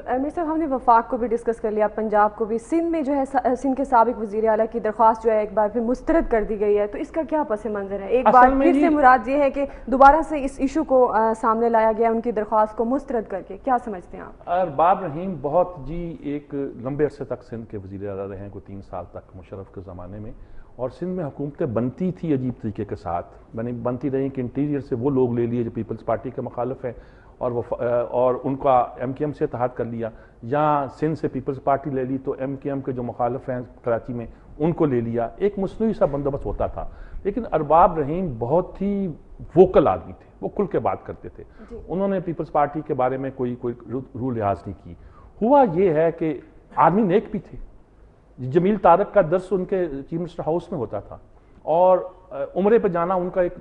امیر صاحب ہم نے وفاق کو بھی ڈسکس کر لیا, پنجاب کو بھی, سندھ میں جو ہے سندھ کے سابق وزیر اعلیٰ کی درخواست جو ہے ایک بار پھر مسترد کر دی گئی ہے, تو اس کا کیا پس منظر ہے؟ ایک بار پھر سے مراد یہ ہے کہ دوبارہ سے اس ایشو کو سامنے لایا گیا, ان کی درخواست کو مسترد کر کے, کیا سمجھتے ہیں آپ؟ ارباب رحیم بہت ایک لمبے عرصے تک سندھ کے وزیر اعلیٰ رہے ہیں, کوئی 3 سال تک مشرف کے زمانے میں, اور سندھ میں حکومتیں بنتی تھی عجیب طریقے کے ساتھ, بنتی رہی کہ انٹیریئر سے وہ لوگ لے لیے جو پیپلز پارٹی کے مخالف ہیں اور ان کا ایم کیو ایم سے اتحاد کر لیا, یا سندھ سے پیپلز پارٹی لے لی تو ایم کیو ایم کے جو مخالف ہیں کراچی میں ان کو لے لیا, ایک مصنوعی سا بندوبست ہوتا تھا. لیکن ارباب رحیم بہت ہی ووکل آدمی تھے, وہ کھل کے بات کرتے تھے, انہوں نے پیپلز پارٹی کے بارے میں کوئی رو لحاظ نہیں کی. ہوا یہ ہے کہ آدمی نیک بھی تھے, جمیل طارق کا درس ان کے چیف منسٹر ہاؤس میں ہوتا تھا, اور عمرے پہ جانا ان کا ایک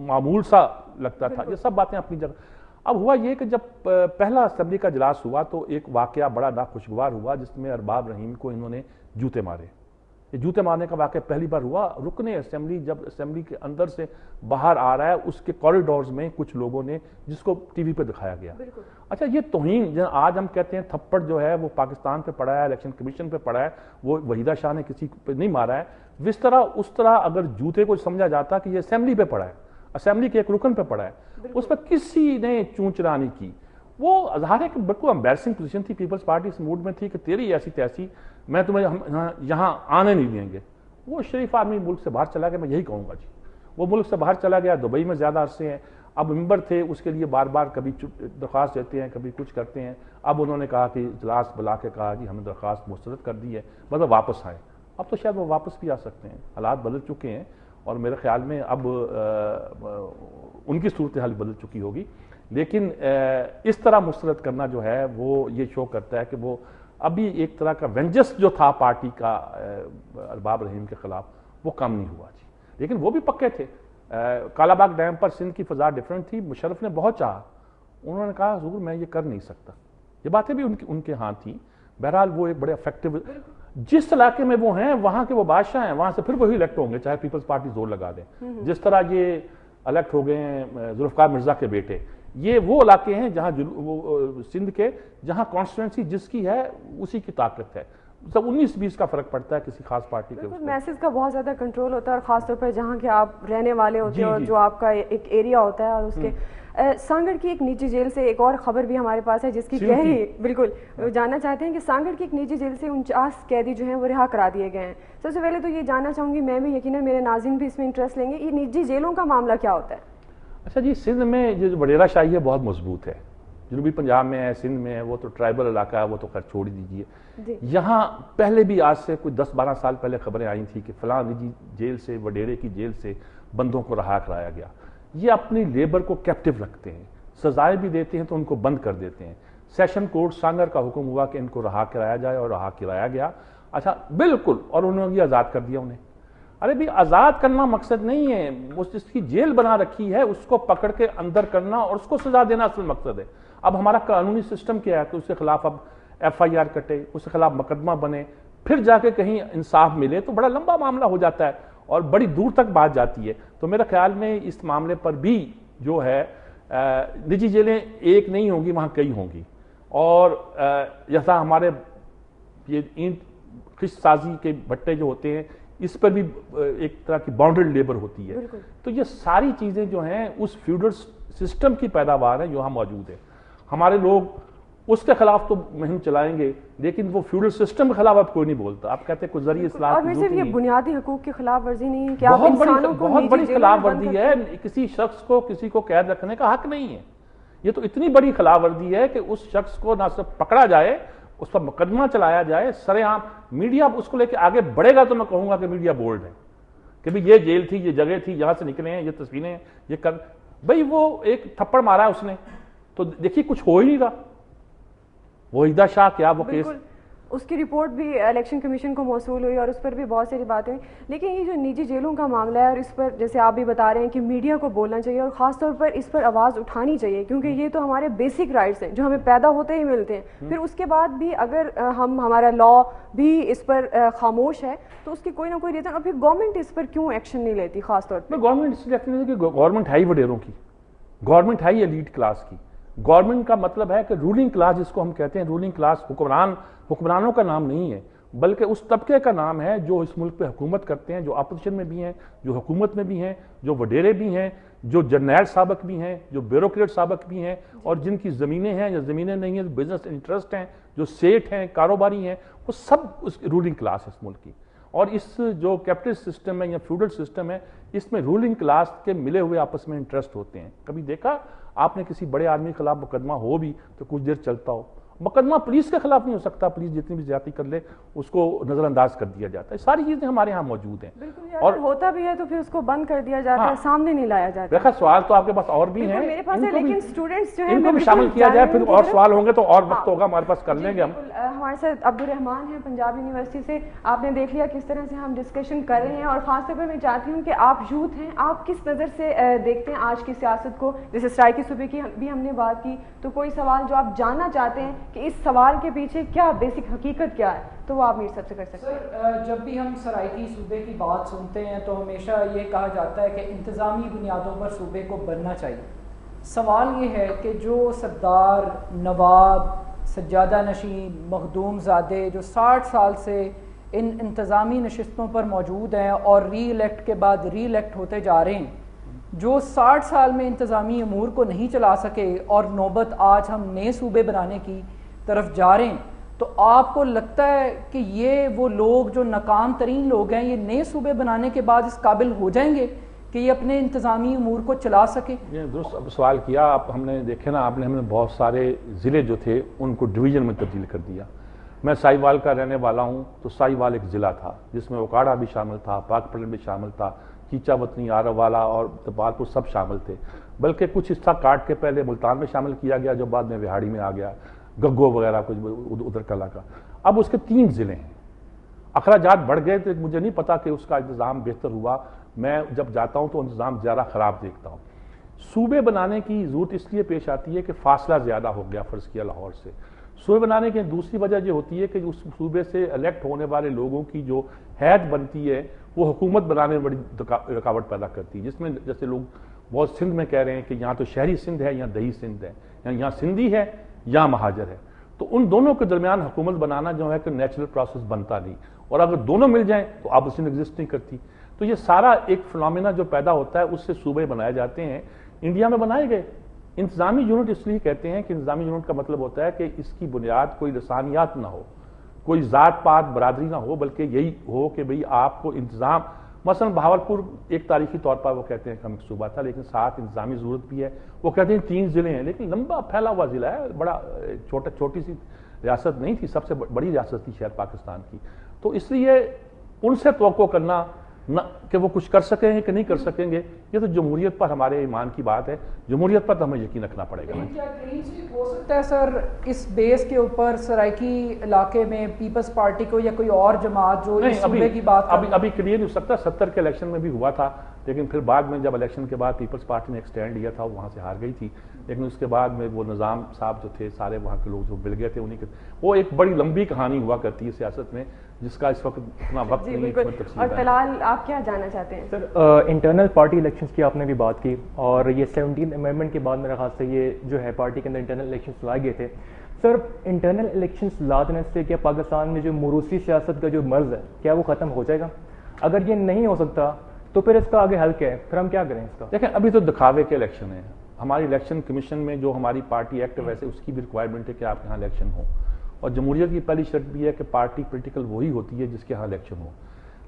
معمول سا لگتا تھا, یہ سب باتیں اپنی جگہ. اب ہوا یہ کہ جب پہلا اسمبلی کا اجلاس ہوا تو ایک واقعہ بڑا ناخوشگوار ہوا جس میں ارباب رحیم کو انہوں نے جوتے مارے. یہ جوتے مارنے کا واقعہ پہلی بار ہوا. رکن اسمبلی جب اسمبلی کے اندر سے باہر آ رہا ہے, اس کے کوریڈورز میں کچھ لوگوں نے, جس کو ٹی وی پہ دکھایا گیا. اچھا, یہ توہین آج ہم کہتے ہیں تھپڑ جو ہے وہ پاکستان پہ پڑا ہے, الیکشن کمیشن پہ پڑا ہے, وہ وحیدہ شاہ نے کسی پہ نہیں مارا ہے. اس طرح اگر جوتے کو سمجھا جاتا کہ یہ اسمبلی پہ پڑا ہے, اسمبلی کے ایک رکن پہ پڑا ہے, اس پر کسی نے چونچرا نہیں کی. وہ ظاہر ہے کہ بالکل امبیرسنگ پوزیشن تھی, پیپلز پارٹی اس موڈ میں تھی کہ تیری ایسی تیسی, میں تمہیں یہاں آنے نہیں دیں گے. وہ شریف آدمی ملک سے باہر چلا گیا, میں یہی کہوں گا جی, وہ ملک سے باہر چلا گیا, دبئی میں زیادہ عرصے ہیں. اب ممبر تھے, اس کے لیے بار بار کبھی درخواست دیتے ہیں, کبھی کچھ کرتے ہیں. اب انہوں نے کہا کہ اجلاس بلا کے کہا جی ہم نے درخواست مسترد کر دی ہے, مطلب واپس آئیں. اب تو شاید وہ واپس بھی آ سکتے ہیں, حالات بدل چکے ہیں, اور میرے خیال میں اب ان کی صورتحال بدل چکی ہوگی. لیکن اس طرح مسترد کرنا جو ہے وہ یہ شو کرتا ہے کہ وہ ابھی ایک طرح کا وینجس جو تھا پارٹی کا ارباب رحیم کے خلاف, وہ کم نہیں ہوا جی. لیکن وہ بھی پکے تھے. کالا باغ ڈیم پر سندھ کی فضا ڈیفرنٹ تھی, مشرف نے بہت چاہا, انہوں نے کہا حضور میں یہ کر نہیں سکتا. یہ باتیں بھی ان کے ہاں تھیں. بہرحال وہ ایک بڑے افیکٹو, جس علاقے میں وہ ہیں وہاں کے وہ بادشاہ ہیں, وہاں سے پھر وہی الیکٹ ہوں گے چاہے پیپلز پارٹی زور لگا دیں. جس طرح یہ الیکٹ ہو گئے ہیں ذوالفقار مرزا کے بیٹے, یہ وہ علاقے ہیں جہاں سندھ کے جہاں کانسٹیٹوئنسی جس کی ہے اسی کی طاقت ہے. سب 19-20 کا فرق پڑتا ہے کسی خاص پارٹی کے. میسز کا بہت زیادہ کنٹرول ہوتا ہے, اور خاص طور پر جہاں کے آپ رہنے والے ہوتے ہیں اور جو آپ کا ایک ایریا ہوتا ہے. اور اس کے سانگڑ کی ایک نجی جیل سے ایک اور خبر بھی ہمارے پاس ہے جس کی گہری بالکل جاننا چاہتے ہیں کہ سانگڑ کی ایک نجی جیل سے 49 قیدی جو ہیں وہ رہا کرا دیے گئے ہیں. سب سے پہلے تو یہ جاننا چاہوں گی, میں بھی یقیناً میرے ناظرین بھی اس میں انٹرسٹ لیں گے, یہ نجی جیلوں کا معاملہ کیا ہوتا ہے؟ اچھا جی, سندھ میں جو وڈیرا شاہی ہے بہت مضبوط ہے. جنوبی پنجاب میں ہے, سندھ میں ہے, وہ تو ٹرائبل علاقہ ہے, وہ تو خیر چھوڑ دیجیے. یہاں پہلے بھی آج سے کوئی 10-12 سال پہلے خبریں آئی تھیں کہ فلاں نجی جیل سے, وڈیرے کی جیل سے بندوں کو رہا کرایا گیا. یہ اپنی لیبر کو کیپٹیو رکھتے ہیں, سزائیں بھی دیتے ہیں تو ان کو بند کر دیتے ہیں. سیشن کورٹ سانگڑ کا حکم ہوا کہ ان کو رہا کرایا جائے, اور رہا کرایا گیا. اچھا بالکل, اور انہوں نے یہ آزاد کر دیا انہیں. ارے بھی آزاد کرنا مقصد نہیں ہے, جس کی جیل بنا رکھی ہے اس کو پکڑ کے اندر کرنا اور اس کو سزا دینا اصل مقصد ہے. اب ہمارا قانونی سسٹم کیا ہے کہ اس کے خلاف اب ایف آئی آر کٹے, اس کے خلاف مقدمہ بنے, پھر جا کے کہیں انصاف ملے, تو بڑا لمبا معاملہ ہو جاتا ہے اور بڑی دور تک بات جاتی ہے. تو میرے خیال میں اس معاملے پر بھی جو ہے نجی جیلیں ایک نہیں ہوں گی, وہاں کئی ہوں گی. اور جیسا ہمارے یہ اینٹ خش سازی کے بھٹے جو ہوتے ہیں, اس پر بھی ایک طرح کی باؤنڈریڈ لیبر ہوتی ہے. تو یہ ساری چیزیں جو ہیں اس فیوڈل سسٹم کی پیداوار ہے جو ہم موجود ہے. ہمارے لوگ اس کے خلاف تو مہم چلائیں گے, لیکن وہ فیوڈل سسٹم کے خلاف اب کوئی نہیں بولتا. آپ کہتے ہیں کوئی ذریعہ اصلاح, اور صرف یہ بنیادی حقوق کی خلاف ورزی نہیں ہے کہ بہت بڑی خلاف ورزی ہے. کسی شخص کو کسی کو قید رکھنے کا حق نہیں ہے. یہ تو اتنی بڑی خلاف ورزی ہے کہ اس شخص کو نہ صرف پکڑا جائے, اس پر مقدمہ چلایا جائے سرے عام. میڈیا اس کو لے کے آگے بڑھے گا تو میں کہوں گا کہ میڈیا بولڈ ہے کہ بھئی یہ جیل تھی, یہ جگہ تھی, یہاں سے نکلے ہیں, یہ تصویریں ہیں, یہ کر. بھئی وہ ایک تھپڑ مارا ہے اس نے, تو دیکھیے کچھ ہو ہی نہیں رہا. وحیدہ شاہ کیا وہ کیس, اس کی رپورٹ بھی الیکشن کمیشن کو موصول ہوئی اور اس پر بھی بہت ساری باتیں ہوئی. لیکن یہ جو نجی جیلوں کا معاملہ ہے, اور اس پر جیسے آپ بھی بتا رہے ہیں کہ میڈیا کو بولنا چاہیے اور خاص طور پر اس پر آواز اٹھانی چاہیے, کیونکہ یہ تو ہمارے بیسک رائٹس ہیں جو ہمیں پیدا ہوتے ہی ملتے ہیں. پھر اس کے بعد بھی اگر ہمارا لا بھی اس پر خاموش ہے تو اس کی کوئی نہ کوئی ریزن, اور پھر گورنمنٹ اس پر کیوں ایکشن نہیں لیتی؟ خاص طور پر گورنمنٹ اس لیے ایکشن نہیں لیتی کہ گورنمنٹ ہے ہی وڈیروں کی, گورنمنٹ ہے ہی ایلیٹ کلاس کی. گورنمنٹ کا مطلب ہے کہ رولنگ کلاس جس کو ہم کہتے ہیں، رولنگ کلاس حکمرانوں کا نام نہیں ہے، بلکہ اس طبقے کا نام ہے جو اس ملک پہ حکومت کرتے ہیں، جو اپوزیشن میں بھی ہیں، جو حکومت میں بھی ہیں، جو وڈیرے بھی ہیں، جو جرنیل سابق بھی ہیں، جو بیوروکریٹ سابق بھی ہیں، اور جن کی زمینیں ہیں یا زمینیں نہیں ہیں، بزنس انٹرسٹ ہیں، جو سیٹ ہیں، کاروباری ہیں، وہ سب اس رولنگ کلاس ہے اس ملک کی۔ اور اس جو کیپٹلسٹ سسٹم ہے یا فیوڈل سسٹم ہے، اس میں رولنگ کلاس کے ملے ہوئے آپس میں انٹرسٹ ہوتے ہیں۔ کبھی دیکھا آپ نے کسی بڑے آدمی کے خلاف مقدمہ ہو بھی تو کچھ دیر چلتا ہو، مقدمہ پولیس کے خلاف نہیں ہو سکتا، پولیس جتنی بھی زیادتی کر لے اس کو نظر انداز کر دیا جاتا ہے۔ ساری چیزیں ہمارے ہاں موجود ہیں، اور ہوتا بھی ہے تو پھر اس کو بند کر دیا جاتا ہے، سامنے نہیں لایا جاتا۔ دیکھا سوال تو آپ کے پاس اور بھی ہیں، میرے پاس ہے، لیکن اسٹوڈنٹس جو ہیں ان کو بھی شامل کیا جائے، پھر اور سوال ہوں گے تو اور وقت ہوگا ہمارے پاس، کر لیں گے ہم۔ ہمارے ساتھ عبدالرحمان ہیں پنجاب یونیورسٹی سے، آپ نے دیکھ لیا کس طرح سے ہم ڈسکشن کر رہے ہیں، اور خاص طور پہ میں چاہتی ہوں کہ آپ یوتھ ہیں، آپ کس نظر سے دیکھتے ہیں آج کی سیاست کو؟ جیسے اسٹرائیکی صوبے کی بھی ہم نے بات کی، تو کوئی سوال جو آپ جاننا چاہتے ہیں کہ اس سوال کے پیچھے کیا بیسک حقیقت کیا ہے، تو وہ آپ میر صاحب سے کر سکتے ہیں۔ سر، جب بھی ہم سرائیکی صوبے کی بات سنتے ہیں تو ہمیشہ یہ کہا جاتا ہے کہ انتظامی بنیادوں پر صوبے کو بننا چاہیے۔ سوال یہ ہے کہ جو سردار، نواب، سجادہ نشین، مخدوم زادے جو 60 سال سے ان انتظامی نشستوں پر موجود ہیں اور ری الیکٹ کے بعد ری الیکٹ ہوتے جا رہے ہیں، جو 60 سال میں انتظامی امور کو نہیں چلا سکے اور نوبت آج ہم نئے صوبے بنانے کی طرف جا رہے ہیں، تو آپ کو لگتا ہے کہ یہ وہ لوگ جو ناکام ترین لوگ ہیں، یہ نئے صوبے بنانے کے بعد اس قابل ہو جائیں گے کہ یہ اپنے انتظامی امور کو چلا سکے؟ درست سوال کیا آپ۔ ہم نے دیکھے نا، ہم نے بہت سارے ضلع جو تھے ان کو ڈویژن میں تبدیل کر دیا۔ میں سائیوال کا رہنے والا ہوں، تو سائیوال ایک ضلع تھا جس میں اوکاڑا بھی شامل تھا، پاک پٹن بھی شامل تھا، کیچا وطنی، آرا والا اور تپال پور سب شامل تھے، بلکہ کچھ حصہ کاٹ کے پہلے ملتان میں شامل کیا گیا جو بعد میں وہاڑی میں آ گیا، گگو وغیرہ کچھ ادھر کا علاقہ۔ اب اس کے 3 ضلع ہیں، اخراجات بڑھ گئے تو مجھے نہیں پتا کہ اس کا انتظام بہتر ہوا، میں جب جاتا ہوں تو انتظام زیادہ خراب دیکھتا ہوں۔ صوبے بنانے کی ضرورت اس لیے پیش آتی ہے کہ فاصلہ زیادہ ہو گیا فرض کیا لاہور سے۔ صوبے بنانے کی دوسری وجہ یہ ہوتی ہے کہ اس صوبے سے الیکٹ ہونے والے لوگوں کی جو حیثیت بنتی ہے وہ حکومت بنانے میں بڑی رکاوٹ پیدا کرتی ہے، جس میں جیسے لوگ بہت سندھ میں کہہ رہے ہیں کہ یہاں تو شہری سندھ ہے یا دیہی سندھ ہے، یہاں سندھی ہے یا مہاجر ہے، تو ان دونوں کے درمیان حکومت بنانا جو ہے کہ نیچرل پروسیس بنتا نہیں، اور اگر دونوں مل جائیں تو آپس میں ایگزسٹ نہیں کرتی۔ تو یہ سارا ایک فنومینا جو پیدا ہوتا ہے اس سے صوبے بنائے جاتے ہیں۔ انڈیا میں بنائے گئے انتظامی یونٹ اس لیے کہتے ہیں کہ انتظامی یونٹ کا مطلب ہوتا ہے کہ اس کی بنیاد کوئی لسانیات نہ ہو، کوئی ذات پات برادری نہ ہو، بلکہ یہی ہو کہ بھئی آپ کو انتظام، مثلا بہاولپور ایک تاریخی طور پر وہ کہتے ہیں کہ ہم ایک صوبہ تھا لیکن ساتھ انتظامی ضرورت بھی ہے، وہ کہتے ہیں 3 ضلع ہیں، لیکن لمبا پھیلا ہوا ضلع ہے، بڑا چھوٹی سی ریاست نہیں تھی، سب سے بڑی ریاست تھی شاید پاکستان کی۔ تو اس لیے ان سے توقع کرنا نہ کہ وہ کچھ کر سکیں کہ نہیں کر سکیں گے، یہ تو جمہوریت پر ہمارے ایمان کی بات ہے، جمہوریت پر تو ہمیں یقین رکھنا پڑے گا۔ کیا کلین سویپ ہو سکتا ہے سر اس بیس کے اوپر سرائیکی علاقے میں پیپلز پارٹی کو یا کوئی اور جماعت جو اس صوبے کی بات ابھی کلیئر نہیں ہو سکتا؟ 70 کے الیکشن میں بھی ہوا تھا، لیکن پھر بعد میں جب الیکشن کے بعد پیپلز پارٹی نے ایک سٹینڈ لیا تھا وہاں سے ہار گئی تھی، لیکن اس کے بعد میں وہ نظام صاحب جو تھے سارے وہاں کے لوگ جو مل گئے تھے انہیں کے، وہ ایک بڑی لمبی کہانی ہوا کرتی ہے سیاست میں جس کا اس وقت اتنا وقت نہیں ہے۔ اور طلال آپ کیا جاننا چاہتے ہیں؟ سر، انٹرنل پارٹی الیکشنز کی آپ نے بھی بات کی، اور یہ 17 امینڈمنٹ کے بعد میرے خیال سے یہ جو ہے پارٹی کے اندر انٹرنل الیکشنز لائے گئے تھے۔ سر، انٹرنل الیکشنز لا دینے سے کیا پاکستان میں جو موروثی سیاست کا جو مرض ہے کیا وہ ختم ہو جائے گا؟ اگر یہ نہیں ہو سکتا تو پھر اس کا آگے حل کیا ہے؟ پھر ہم کیا کریں اس کا؟ دیکھیں، ابھی تو دکھاوے کے الیکشن ہیں، ہماری الیکشن کمیشن میں جو ہماری پارٹی ایکٹ ہے ویسے اس کی بھی ریکوائرمنٹ ہے کہ آپ کے یہاں الیکشن ہو، اور جمہوریت کی پہلی شرط بھی ہے کہ پارٹی پولیٹیکل وہی ہوتی ہے جس کے ہاں الیکشن ہو،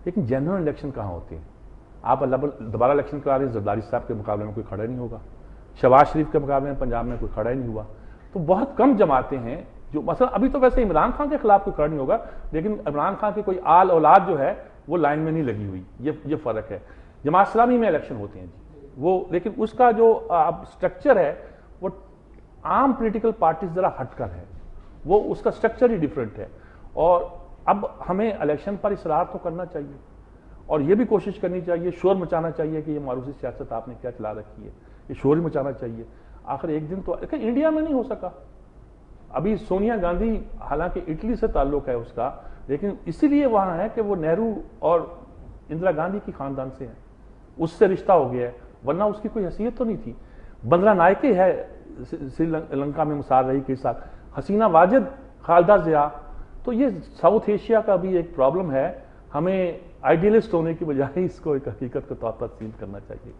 لیکن جنرل الیکشن کہاں ہوتے ہیں؟ آپ دوبارہ الیکشن کرا رہے ہیں، زرداری صاحب کے مقابلے میں کوئی کھڑا نہیں ہوگا، شہباز شریف کے مقابلے میں پنجاب میں کوئی کھڑا ہی نہیں ہوا، تو بہت کم جماعتیں ہیں جو مثلا ابھی تو ویسے عمران خان کے خلاف کوئی کھڑا نہیں ہوگا، لیکن عمران خان کی کوئی آل اولاد جو ہے وہ لائن میں نہیں لگی ہوئی، یہ فرق ہے۔ جماعت اسلامی میں الیکشن ہوتے ہیں جی وہ، لیکن اس کا جو سٹرکچر ہے وہ عام پولیٹیکل پارٹیز ذرا ہٹ کر ہے، وہ اس کا سٹرکچر ہی ڈیفرنٹ ہے، اور اب ہمیں الیکشن پر اصرار تو کرنا چاہیے اور یہ بھی کوشش کرنی چاہیے، شور مچانا چاہیے کہ یہ موروثی سیاست آپ نے کیا چلا رکھی ہے، یہ شور ہی مچانا چاہیے۔ آخر ایک دن تو انڈیا میں نہیں ہو سکا، ابھی سونیا گاندھی حالانکہ اٹلی سے تعلق ہے اس کا، لیکن اسی لیے وہاں ہے کہ وہ نہرو اور اندرا گاندھی کی خاندان سے ہے، اس سے رشتہ ہو گیا ہے، ورنہ اس کی کوئی حیثیت تو نہیں تھی۔ بندرا نائکے ہے سری لنکا میں مسار رہی کے ساتھ حسینہ واجد، خالدہ ضیاء. تو یہ ساؤتھ ایشیا کا بھی ایک پرابلم ہے. ہمیں آئیڈیلسٹ ہونے کی بجائے اس کو ایک حقیقت کے طور پر تسلیم کرنا چاہیے.